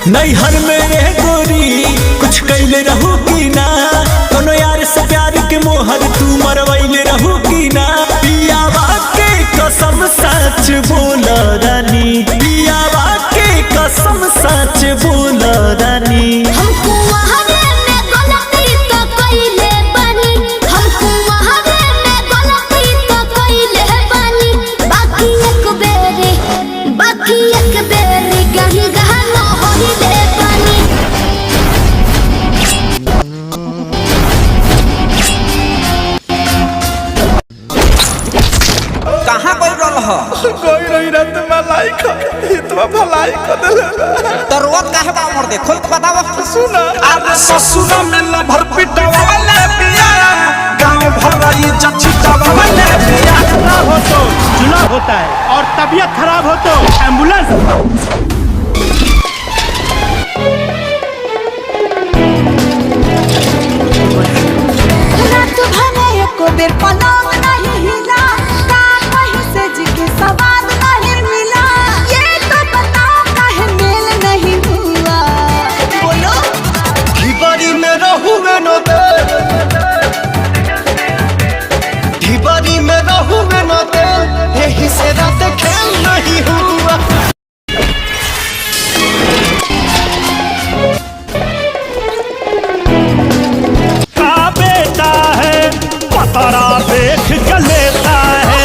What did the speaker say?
नैहर में रह गोरी कुछ कैले रहू की ना, कोनो यार से प्यार के मोहर तू मरवैले रहू की ना। पियावा के कसम सच बोल रानी, पियावा के कसम सच बोल रानी। कोई नहीं रहते मलाई का इतना भलाई कर देले तो रोत काहे बा मोर दे खोल के बतावा। सुना अरे ससुरा में न भर पिटवा वाले पिया, गांव भर इज्जत छिटवा वाले पिया। खराब हो तो चुनाव होता है और तबीयत खराब हो तो एम्बुलेंस। रात भर एको बेर पलंग